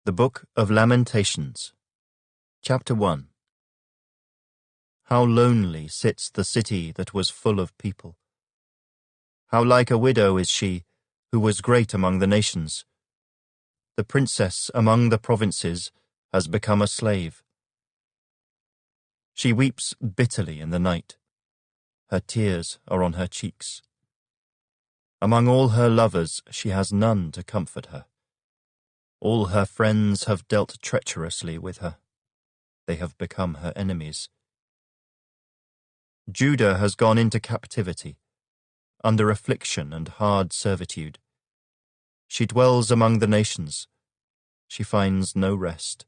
The Book of Lamentations, Chapter 1. How lonely sits the city that was full of people. How like a widow is she, who was great among the nations. The princess among the provinces has become a slave. She weeps bitterly in the night. Her tears are on her cheeks. Among all her lovers she has none to comfort her. All her friends have dealt treacherously with her. They have become her enemies. Judah has gone into captivity, under affliction and hard servitude. She dwells among the nations. She finds no rest.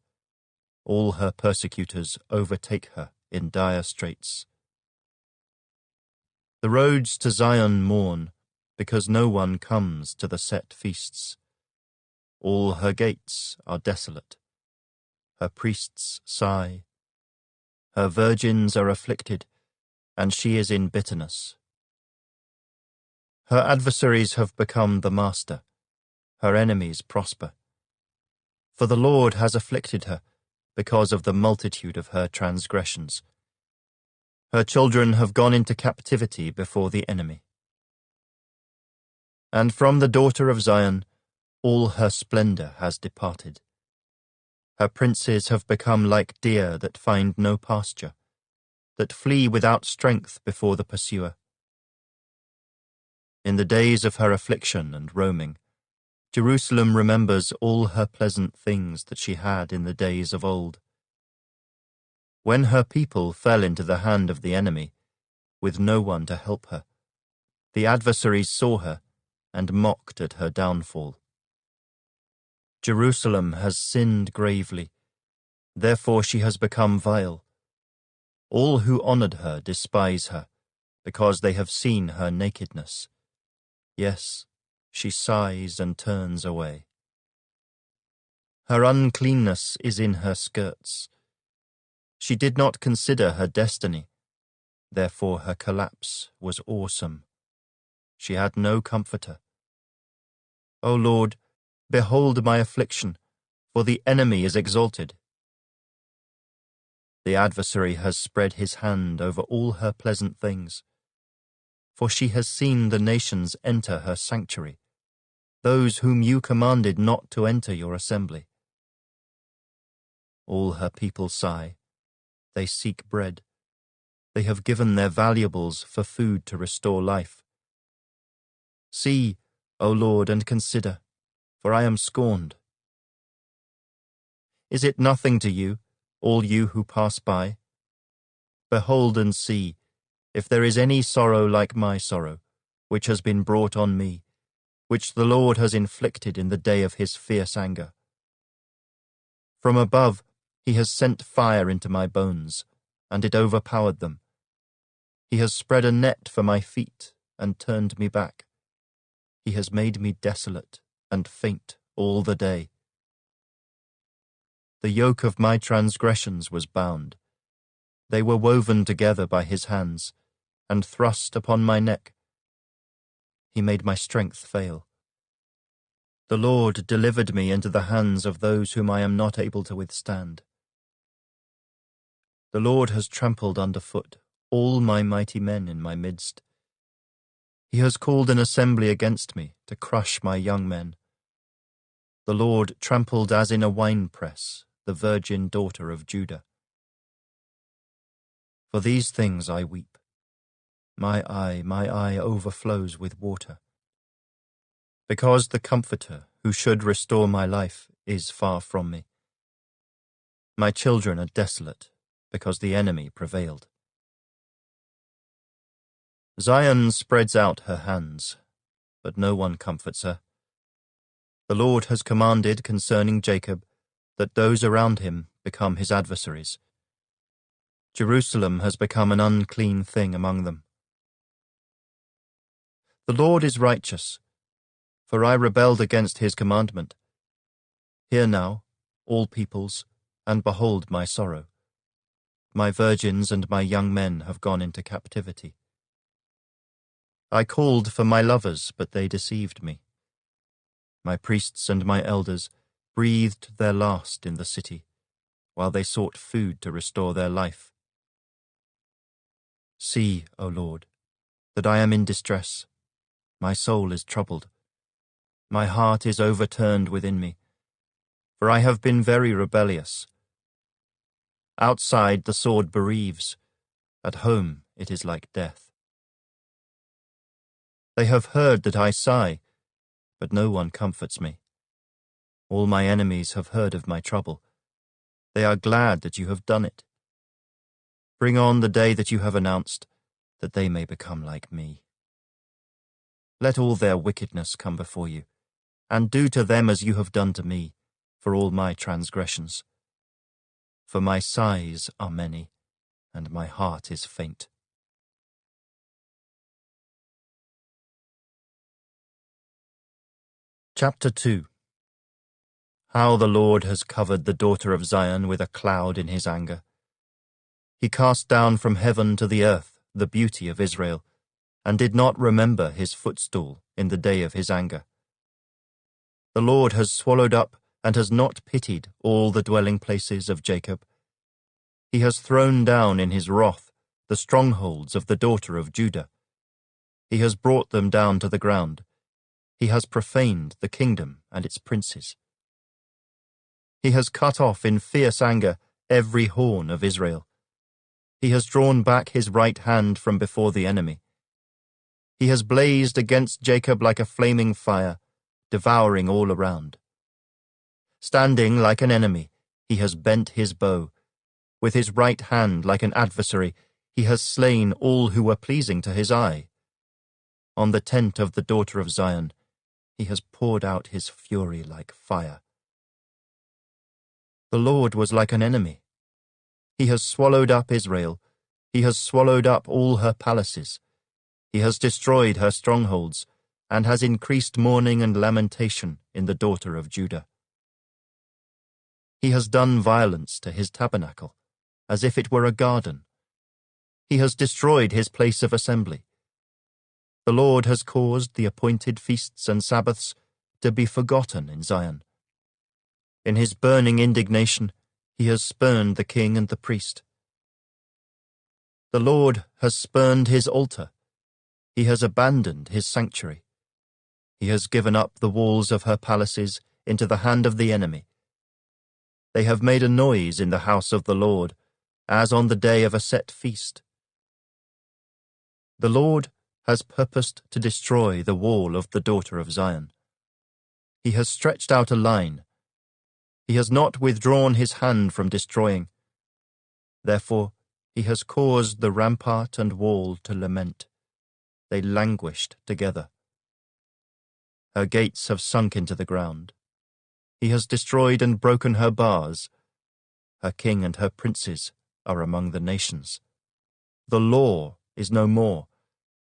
All her persecutors overtake her in dire straits. The roads to Zion mourn, because no one comes to the set feasts. All her gates are desolate. Her priests sigh. Her virgins are afflicted, and she is in bitterness. Her adversaries have become the master. Her enemies prosper. For the Lord has afflicted her because of the multitude of her transgressions. Her children have gone into captivity before the enemy. And from the daughter of Zion, all her splendor has departed. Her princes have become like deer that find no pasture, that flee without strength before the pursuer. In the days of her affliction and roaming, Jerusalem remembers all her pleasant things that she had in the days of old. When her people fell into the hand of the enemy, with no one to help her, the adversaries saw her and mocked at her downfall. Jerusalem has sinned gravely, therefore she has become vile. All who honored her despise her, because they have seen her nakedness. Yes, she sighs and turns away. Her uncleanness is in her skirts. She did not consider her destiny, therefore her collapse was awesome. She had no comforter. O Lord, behold my affliction, for the enemy is exalted. The adversary has spread his hand over all her pleasant things, for she has seen the nations enter her sanctuary, those whom you commanded not to enter your assembly. All her people sigh. They seek bread. They have given their valuables for food to restore life. See, O Lord, and consider, for I am scorned. Is it nothing to you, all you who pass by? Behold and see, if there is any sorrow like my sorrow, which has been brought on me, which the Lord has inflicted in the day of his fierce anger. From above he has sent fire into my bones, and it overpowered them. He has spread a net for my feet and turned me back. He has made me desolate and faint all the day. The yoke of my transgressions was bound. They were woven together by his hands, and thrust upon my neck. He made my strength fail. The Lord delivered me into the hands of those whom I am not able to withstand. The Lord has trampled underfoot all my mighty men in my midst. He has called an assembly against me to crush my young men. The Lord trampled as in a winepress the virgin daughter of Judah. For these things I weep. My eye overflows with water. Because the Comforter, who should restore my life, is far from me. My children are desolate, because the enemy prevailed. Zion spreads out her hands, but no one comforts her. The Lord has commanded concerning Jacob that those around him become his adversaries. Jerusalem has become an unclean thing among them. The Lord is righteous, for I rebelled against his commandment. Hear now, all peoples, and behold my sorrow. My virgins and my young men have gone into captivity. I called for my lovers, but they deceived me. My priests and my elders, breathed their last in the city, while they sought food to restore their life. See, O Lord, that I am in distress. My soul is troubled. My heart is overturned within me, for I have been very rebellious. Outside the sword bereaves, at home it is like death. They have heard that I sigh, but no one comforts me. All my enemies have heard of my trouble. They are glad that you have done it. Bring on the day that you have announced, that they may become like me. Let all their wickedness come before you, and do to them as you have done to me, for all my transgressions. For my sighs are many, and my heart is faint. Chapter 2. How the Lord has covered the daughter of Zion with a cloud in his anger. He cast down from heaven to the earth the beauty of Israel, and did not remember his footstool in the day of his anger. The Lord has swallowed up and has not pitied all the dwelling places of Jacob. He has thrown down in his wrath the strongholds of the daughter of Judah. He has brought them down to the ground. He has profaned the kingdom and its princes. He has cut off in fierce anger every horn of Israel. He has drawn back his right hand from before the enemy. He has blazed against Jacob like a flaming fire, devouring all around. Standing like an enemy, he has bent his bow. With his right hand like an adversary, he has slain all who were pleasing to his eye. On the tent of the daughter of Zion, he has poured out his fury like fire. The Lord was like an enemy. He has swallowed up Israel. He has swallowed up all her palaces. He has destroyed her strongholds, and has increased mourning and lamentation in the daughter of Judah. He has done violence to his tabernacle, as if it were a garden. He has destroyed his place of assembly. The Lord has caused the appointed feasts and Sabbaths to be forgotten in Zion. In his burning indignation, he has spurned the king and the priest. The Lord has spurned his altar. He has abandoned his sanctuary. He has given up the walls of her palaces into the hand of the enemy. They have made a noise in the house of the Lord, as on the day of a set feast. The Lord has purposed to destroy the wall of the daughter of Zion. He has stretched out a line. He has not withdrawn his hand from destroying. Therefore, he has caused the rampart and wall to lament. They languished together. Her gates have sunk into the ground. He has destroyed and broken her bars. Her king and her princes are among the nations. The law is no more,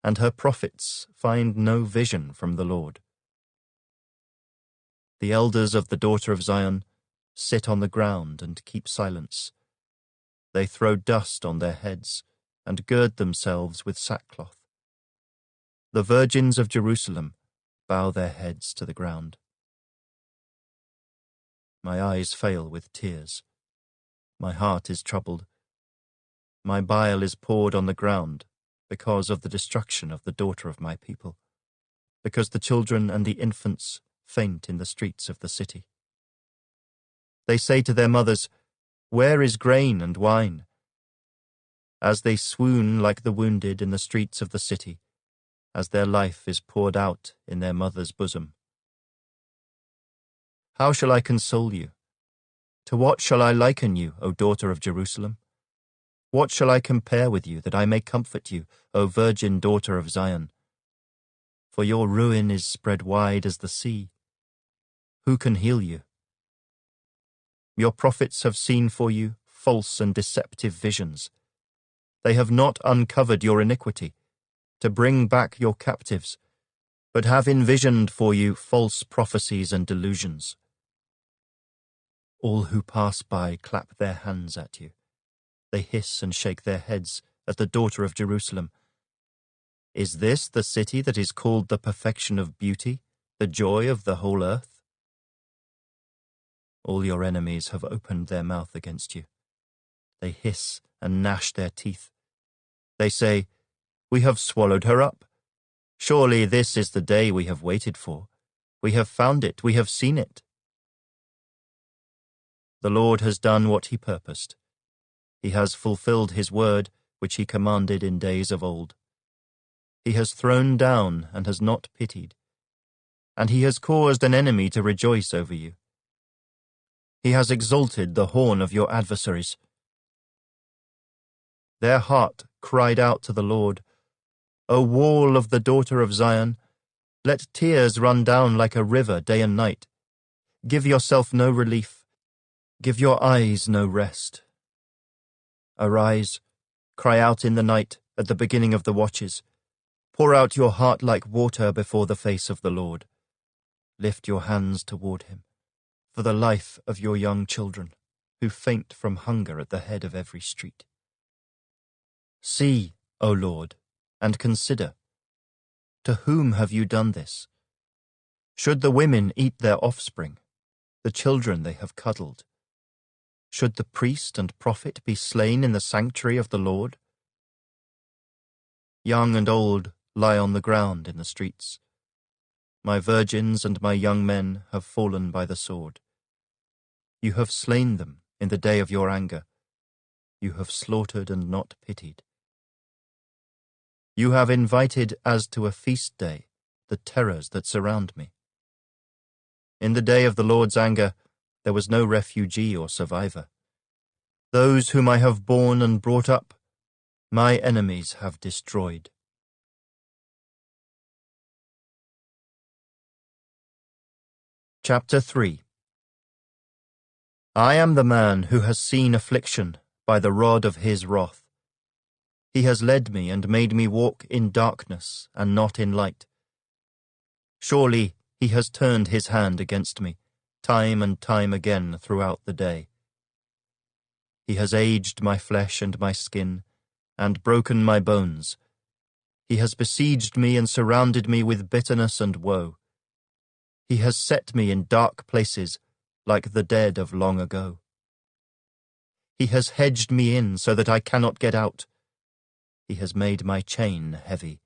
and her prophets find no vision from the Lord. The elders of the daughter of Zion sit on the ground and keep silence. They throw dust on their heads and gird themselves with sackcloth. The virgins of Jerusalem bow their heads to the ground. My eyes fail with tears. My heart is troubled. My bile is poured on the ground because of the destruction of the daughter of my people, because the children and the infants faint in the streets of the city. They say to their mothers, "Where is grain and wine?" As they swoon like the wounded in the streets of the city, as their life is poured out in their mother's bosom. How shall I console you? To what shall I liken you, O daughter of Jerusalem? What shall I compare with you, that I may comfort you, O virgin daughter of Zion? For your ruin is spread wide as the sea. Who can heal you? Your prophets have seen for you false and deceptive visions. They have not uncovered your iniquity, to bring back your captives, but have envisioned for you false prophecies and delusions. All who pass by clap their hands at you. They hiss and shake their heads at the daughter of Jerusalem. Is this the city that is called the perfection of beauty, the joy of the whole earth? All your enemies have opened their mouth against you. They hiss and gnash their teeth. They say, "We have swallowed her up. Surely this is the day we have waited for. We have found it, we have seen it." The Lord has done what he purposed. He has fulfilled his word, which he commanded in days of old. He has thrown down and has not pitied, and he has caused an enemy to rejoice over you. He has exalted the horn of your adversaries. Their heart cried out to the Lord, "O wall of the daughter of Zion, let tears run down like a river day and night. Give yourself no relief. Give your eyes no rest. Arise, cry out in the night at the beginning of the watches. Pour out your heart like water before the face of the Lord. Lift your hands toward him, for the life of your young children, who faint from hunger at the head of every street. See, O Lord, and consider, to whom have you done this? Should the women eat their offspring, the children they have cuddled? Should the priest and prophet be slain in the sanctuary of the Lord? Young and old lie on the ground in the streets. My virgins and my young men have fallen by the sword. You have slain them in the day of your anger. You have slaughtered and not pitied. You have invited as to a feast day the terrors that surround me. In the day of the Lord's anger, there was no refugee or survivor. Those whom I have borne and brought up, my enemies have destroyed. Chapter 3. I am the man who has seen affliction by the rod of his wrath. He has led me and made me walk in darkness and not in light. Surely he has turned his hand against me, time and time again throughout the day. He has aged my flesh and my skin, and broken my bones. He has besieged me and surrounded me with bitterness and woe. He has set me in dark places, like the dead of long ago. He has hedged me in so that I cannot get out. He has made my chain heavy.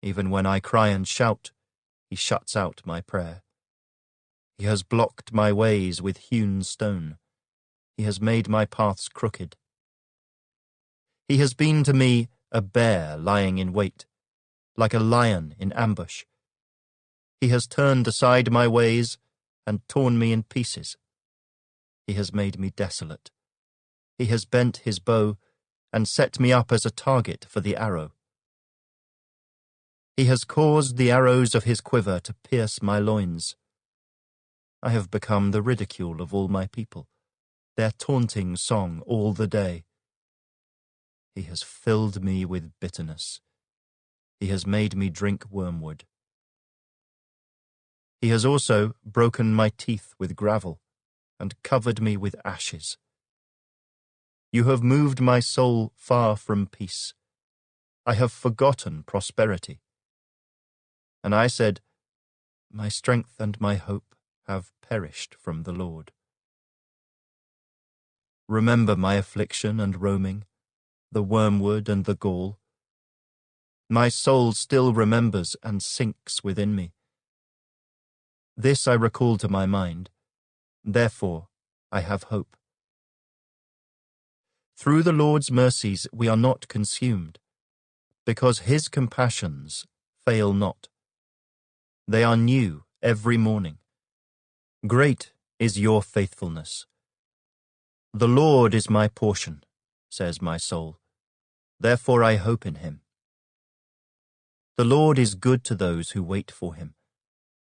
Even when I cry and shout, he shuts out my prayer. He has blocked my ways with hewn stone. He has made my paths crooked. He has been to me a bear lying in wait, like a lion in ambush. He has turned aside my ways and torn me in pieces. He has made me desolate. He has bent his bow and set me up as a target for the arrow. He has caused the arrows of his quiver to pierce my loins. I have become the ridicule of all my people, their taunting song all the day. He has filled me with bitterness. He has made me drink wormwood. He has also broken my teeth with gravel and covered me with ashes. You have moved my soul far from peace. I have forgotten prosperity. And I said, my strength and my hope have perished from the Lord. Remember my affliction and roaming, the wormwood and the gall. My soul still remembers and sinks within me. This I recall to my mind, therefore I have hope. Through the Lord's mercies we are not consumed, because his compassions fail not. They are new every morning. Great is your faithfulness. The Lord is my portion, says my soul. Therefore I hope in him. The Lord is good to those who wait for him,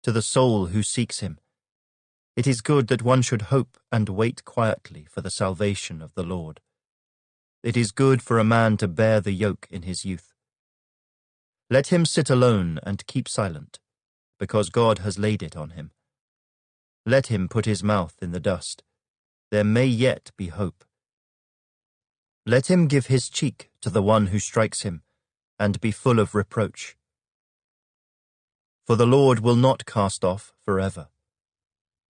to the soul who seeks him. It is good that one should hope and wait quietly for the salvation of the Lord. It is good for a man to bear the yoke in his youth. Let him sit alone and keep silent, because God has laid it on him. Let him put his mouth in the dust. There may yet be hope. Let him give his cheek to the one who strikes him, and be full of reproach. For the Lord will not cast off forever.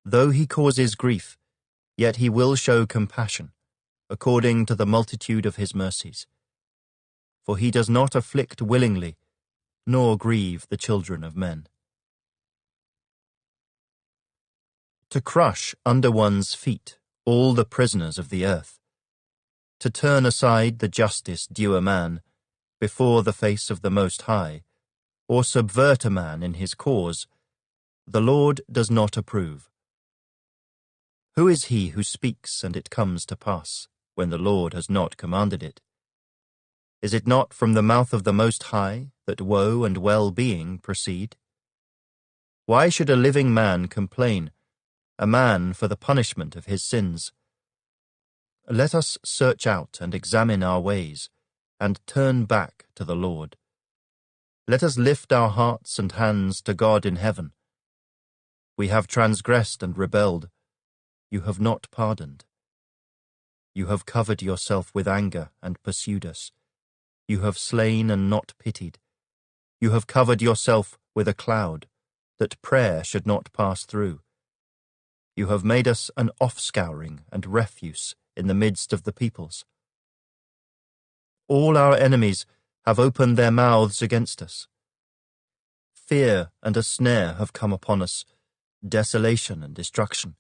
Though he causes grief, yet he will show compassion, according to the multitude of his mercies. For he does not afflict willingly, nor grieve the children of men. To crush under one's feet all the prisoners of the earth, to turn aside the justice due a man before the face of the Most High, or subvert a man in his cause, the Lord does not approve. Who is he who speaks and it comes to pass, when the Lord has not commanded it? Is it not from the mouth of the Most High that woe and well-being proceed? Why should a living man complain, a man for the punishment of his sins? Let us search out and examine our ways, and turn back to the Lord. Let us lift our hearts and hands to God in heaven. We have transgressed and rebelled. You have not pardoned. You have covered yourself with anger and pursued us. You have slain and not pitied. You have covered yourself with a cloud, that prayer should not pass through. You have made us an offscouring and refuse in the midst of the peoples. All our enemies have opened their mouths against us. Fear and a snare have come upon us, desolation and destruction.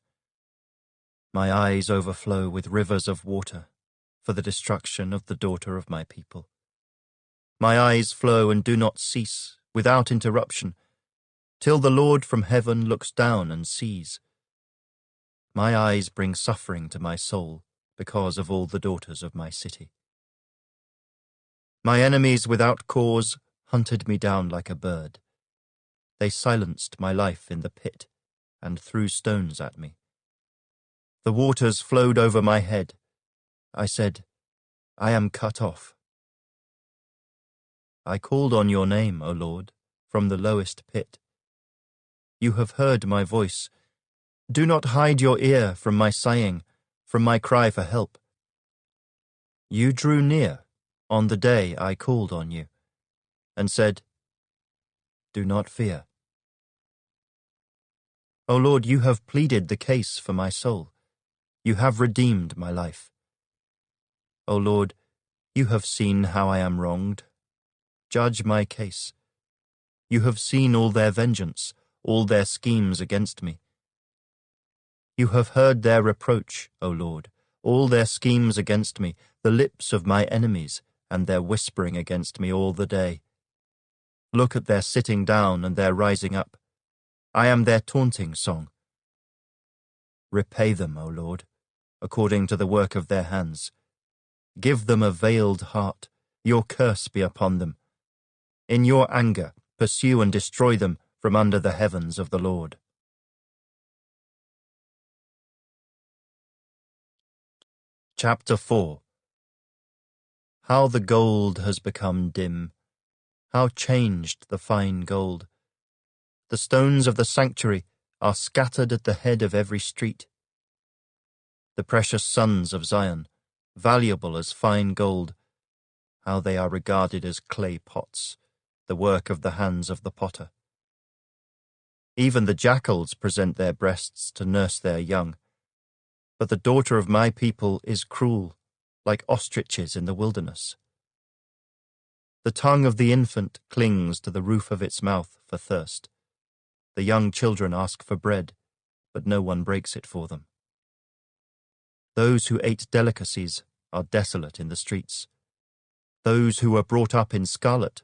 My eyes overflow with rivers of water for the destruction of the daughter of my people. My eyes flow and do not cease, without interruption, till the Lord from heaven looks down and sees. My eyes bring suffering to my soul because of all the daughters of my city. My enemies without cause hunted me down like a bird. They silenced my life in the pit and threw stones at me. The waters flowed over my head. I said, I am cut off. I called on your name, O Lord, from the lowest pit. You have heard my voice. Do not hide your ear from my sighing, from my cry for help. You drew near on the day I called on you, and said, do not fear. O Lord, you have pleaded the case for my soul. You have redeemed my life. O Lord, you have seen how I am wronged. Judge my case. You have seen all their vengeance, all their schemes against me. You have heard their reproach, O Lord, all their schemes against me, the lips of my enemies, and their whispering against me all the day. Look at their sitting down and their rising up. I am their taunting song. Repay them, O Lord, according to the work of their hands. Give them a veiled heart. Your curse be upon them. In your anger, pursue and destroy them from under the heavens of the Lord. Chapter 4. How the gold has become dim, how changed the fine gold. The stones of the sanctuary are scattered at the head of every street. The precious sons of Zion, valuable as fine gold, how they are regarded as clay pots, the work of the hands of the potter. Even the jackals present their breasts to nurse their young, but the daughter of my people is cruel, like ostriches in the wilderness. The tongue of the infant clings to the roof of its mouth for thirst. The young children ask for bread, but no one breaks it for them. Those who ate delicacies are desolate in the streets. Those who were brought up in scarlet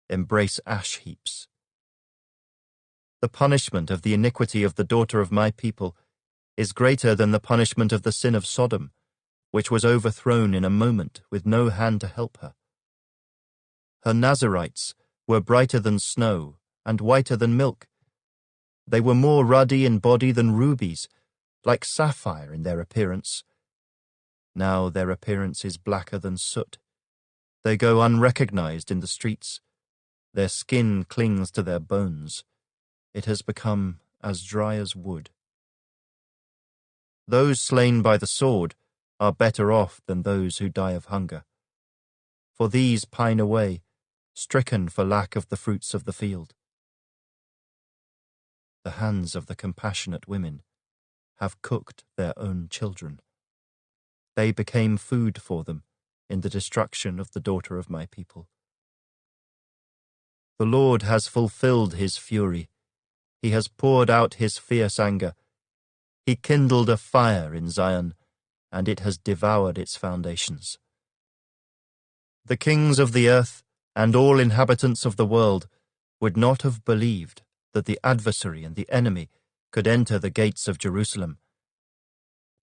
embrace ash heaps. The punishment of the iniquity of the daughter of my people is greater than the punishment of the sin of Sodom, which was overthrown in a moment with no hand to help her. Her Nazarites were brighter than snow and whiter than milk. They were more ruddy in body than rubies, like sapphire in their appearance. Now their appearance is blacker than soot. They go unrecognized in the streets. Their skin clings to their bones. It has become as dry as wood. Those slain by the sword are better off than those who die of hunger. For these pine away, stricken for lack of the fruits of the field. The hands of the compassionate women have cooked their own children. They became food for them in the destruction of the daughter of my people. The Lord has fulfilled his fury. He has poured out his fierce anger. He kindled a fire in Zion, and it has devoured its foundations. The kings of the earth and all inhabitants of the world would not have believed that the adversary and the enemy could enter the gates of Jerusalem,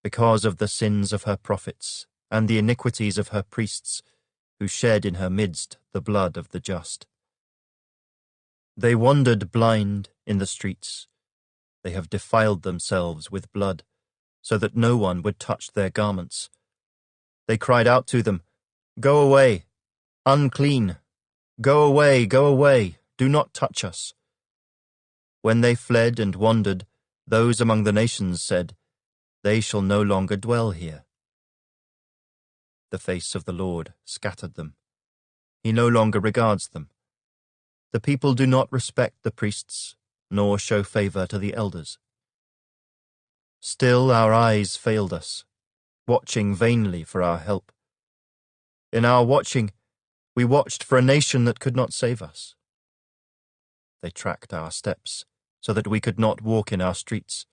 because of the sins of her prophets and the iniquities of her priests, who shed in her midst the blood of the just. They wandered blind in the streets. They have defiled themselves with blood, so that no one would touch their garments. They cried out to them, "Go away, unclean! Go away, do not touch us." When they fled and wandered, those among the nations said, "They shall no longer dwell here." The face of the Lord scattered them. He no longer regards them. The people do not respect the priests, nor show favor to the elders. Still our eyes failed us, watching vainly for our help. In our watching, we watched for a nation that could not save us. They tracked our steps, so that we could not walk in our streets.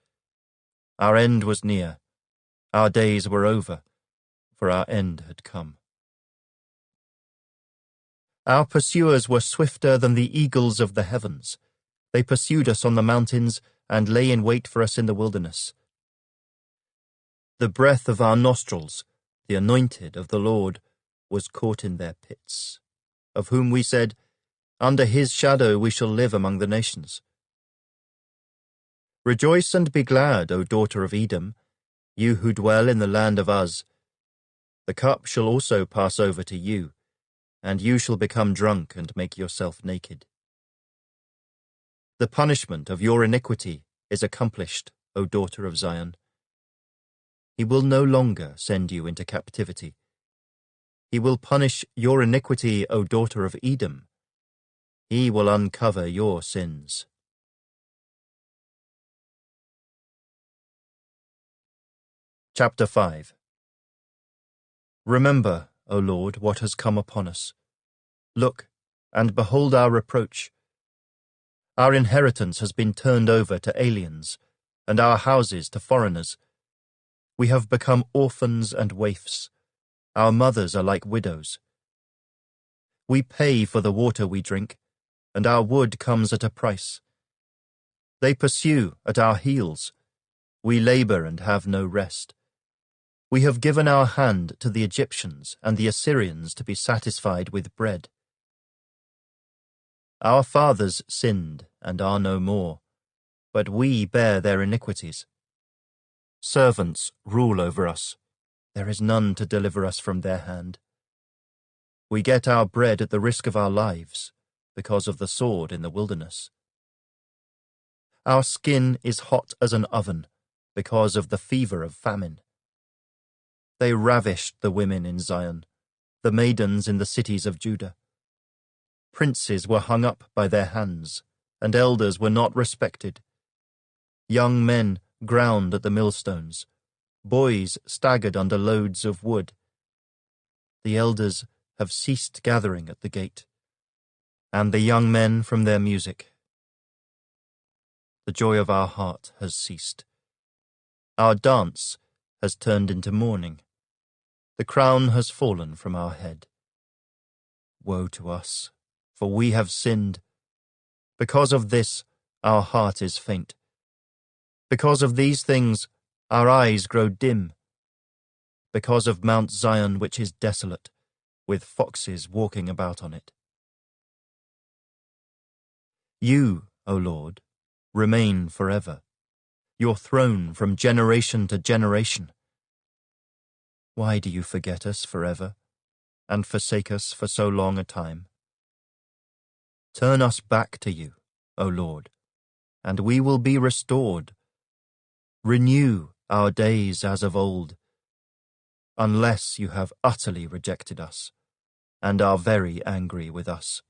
Our end was near. Our days were over, for our end had come. Our pursuers were swifter than the eagles of the heavens. They pursued us on the mountains and lay in wait for us in the wilderness. The breath of our nostrils, the anointed of the Lord, was caught in their pits, of whom we said, "Under his shadow we shall live among the nations." Rejoice and be glad, O daughter of Edom, you who dwell in the land of Uz. The cup shall also pass over to you, and you shall become drunk and make yourself naked. The punishment of your iniquity is accomplished, O daughter of Zion. He will no longer send you into captivity. He will punish your iniquity, O daughter of Edom. He will uncover your sins. Chapter 5. Remember, O Lord, what has come upon us. Look, and behold our reproach. Our inheritance has been turned over to aliens, and our houses to foreigners. We have become orphans and waifs. Our mothers are like widows. We pay for the water we drink, and our wood comes at a price. They pursue at our heels. We labor and have no rest. We have given our hand to the Egyptians and the Assyrians to be satisfied with bread. Our fathers sinned and are no more, but we bear their iniquities. Servants rule over us. There is none to deliver us from their hand. We get our bread at the risk of our lives, because of the sword in the wilderness. Our skin is hot as an oven, because of the fever of famine. They ravished the women in Zion, the maidens in the cities of Judah. Princes were hung up by their hands, and elders were not respected. Young men ground at the millstones. Boys staggered under loads of wood. The elders have ceased gathering at the gate, and the young men from their music. The joy of our heart has ceased. Our dance has turned into mourning. The crown has fallen from our head. Woe to us, for we have sinned. Because of this, our heart is faint. Because of these things, our eyes grow dim. Because of Mount Zion, which is desolate, with foxes walking about on it. You, O Lord, remain forever, your throne from generation to generation. Why do you forget us forever, and forsake us for so long a time? Turn us back to you, O Lord, and we will be restored. Renew our days as of old, unless you have utterly rejected us, and are very angry with us.